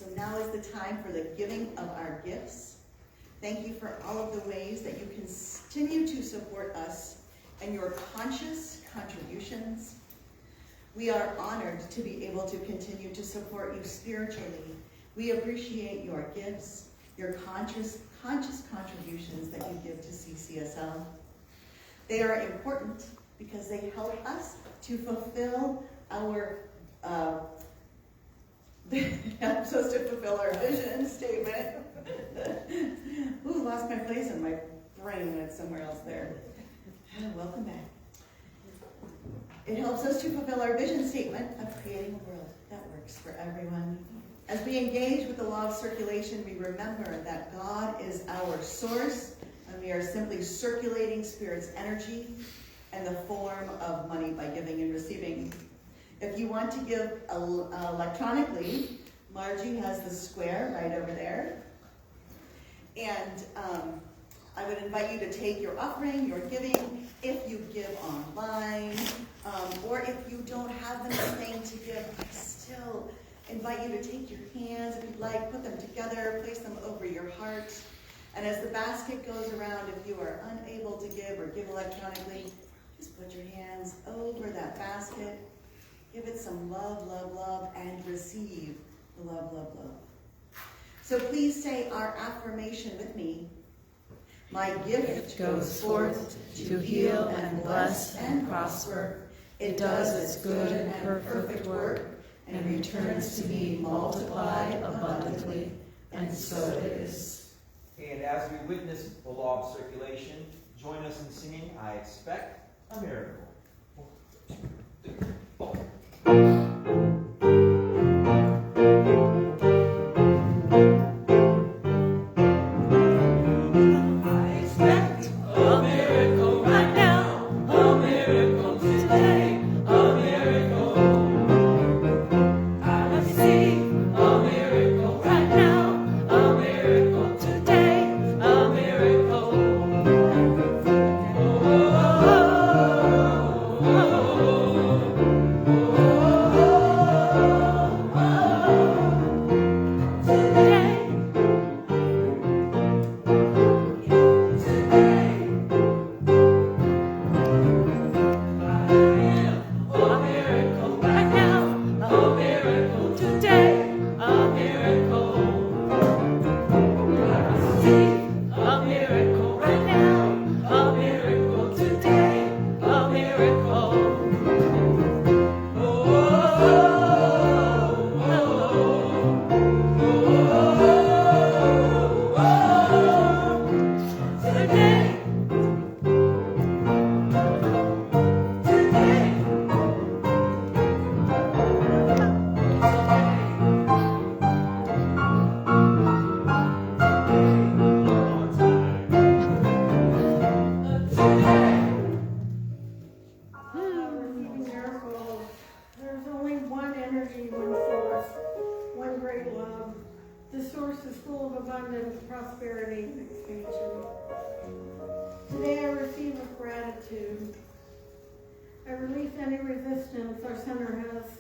So now is the time for the giving of our gifts. Thank you for all of the ways that you continue to support us and your conscious contributions. We are honored to be able to continue to support you spiritually. We appreciate your gifts, your conscious contributions that you give to CCSL. They are important because they help us to fulfill our helps us to fulfill our vision statement. Ooh, lost my place in my brain. It's somewhere else there. Welcome back. It helps us to fulfill our vision statement of creating a world that works for everyone. As we engage with the law of circulation, we remember that God is our source, and we are simply circulating Spirit's energy in the form of money by giving and receiving. If you want to give electronically, Margie has the square right over there. And I would invite you to take your offering, your giving, if you give online, or if you don't have anything to give, I still invite you to take your hands, if you'd like, put them together, place them over your heart. And as the basket goes around, if you are unable to give or give electronically, just put your hands over that basket. Give it some love, love, love, and receive the love, love, love. So please say our affirmation with me. My gift goes forth to heal and bless and prosper. It does its good and perfect work and returns to me multiplied abundantly. And so it is. And as we witness the law of circulation, join us in singing I Expect a Miracle. 1, 2, 3. abundance, prosperity, and expansion. Today I receive with gratitude. I release any resistance our center has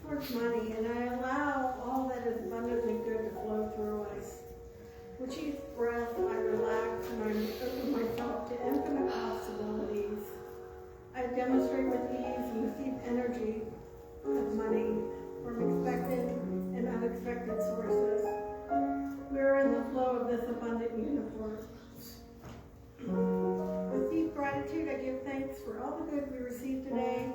towards money, and I allow all that is abundantly good to flow through us. With each breath, I relax and I open myself to infinite possibilities. I demonstrate with ease and receive energy of money from expected and unexpected sources. We are in the flow of this abundant universe. With deep gratitude, I give thanks for all the good we received today.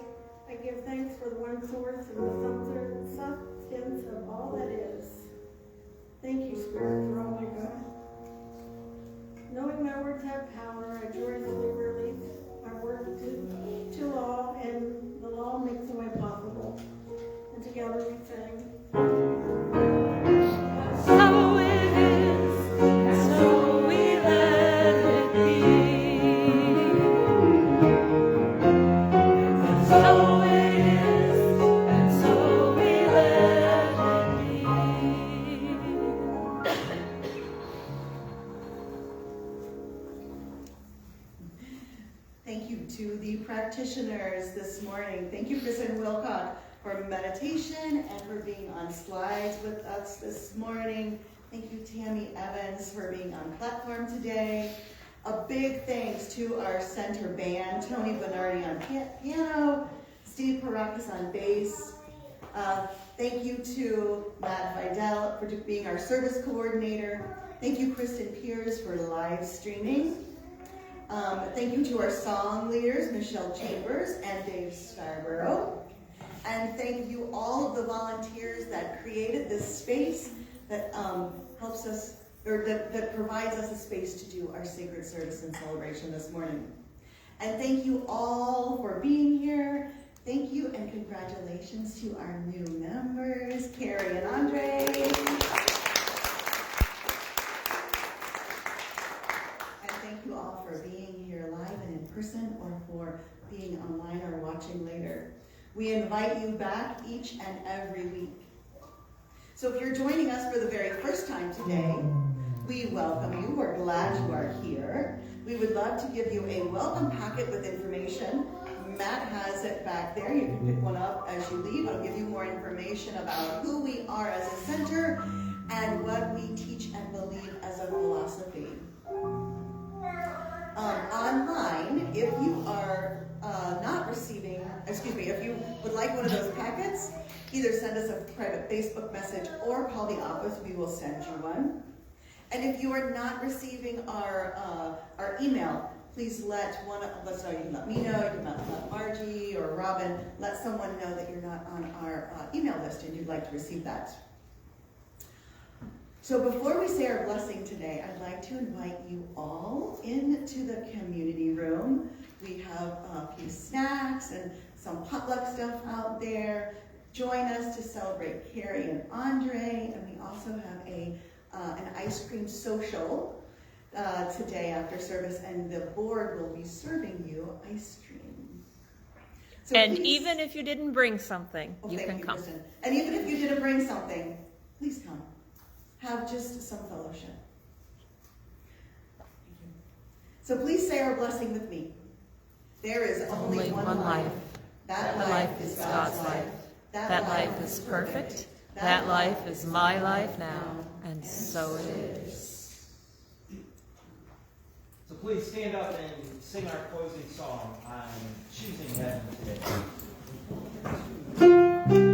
I give thanks for the one source and the substance of all that is. Thank you, Spirit, for all my good. Knowing my words have power, I joyously release my word to law, and the law makes the way possible. And together we sing. So it is, and so we let it be. And so it is, and so we let it be. Thank you to the practitioners this morning. Thank you, Kristen Wilcock, for meditation and for being on slides with us this morning. Thank you, Tammy Evans, for being on platform today. A big thanks to our center band, Tony Bernardi on piano, Steve Parakis on bass. Thank you to Matt Fidel for being our service coordinator. Thank you, Kristen Pierce, for live streaming. Thank you to our song leaders, Michelle Chambers and Dave Scarborough. And thank you all of the volunteers that created this space that helps us, or that provides us a space to do our sacred service and celebration this morning. And thank you all for being here. Thank you and congratulations to our new members, Carrie and Andre. And thank you all for being here live and in person, or for being online or watching later. We invite you back each and every week. So if you're joining us for the very first time today, we welcome you. We're glad you are here. We would love to give you a welcome packet with information. Matt has it back there. You can pick one up as you leave. It'll give you more information about who we are as a center and what we teach and believe as a philosophy. Online, if you are if you would like one of those packets, either send us a private Facebook message or call the office. We will send you one. And if you are not receiving our email, please let us know. You can let me know, you can let Margie or Robin, let someone know that you're not on our email list and you'd like to receive that. So before we say our blessing today, I'd like to invite you all into the community room. We have a few snacks and some potluck stuff out there. Join us to celebrate Carrie and Andre, and we also have an ice cream social today after service, and the board will be serving you ice cream. So And please, even if you didn't bring something, you thank can come. Kristen. And even if you didn't bring something, please come. Have just some fellowship. Thank you. So please say our blessing with me. There is only one life. That life is God's life. That life is perfect. That life is my life now, and so it is. So please stand up and sing our closing song on Choosing Heaven today. Today.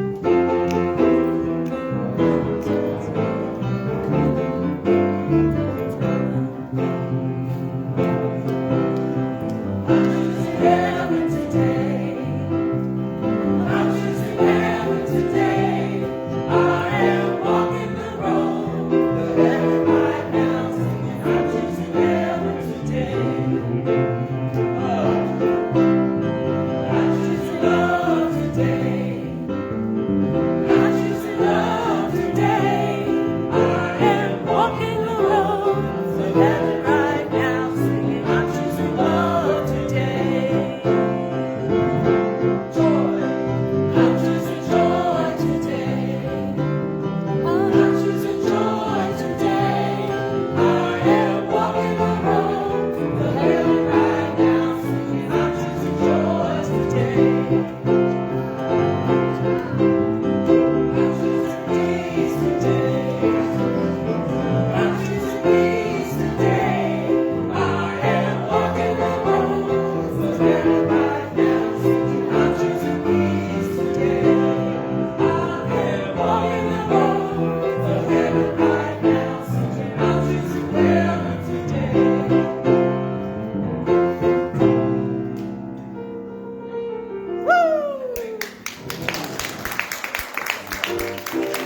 Thank you.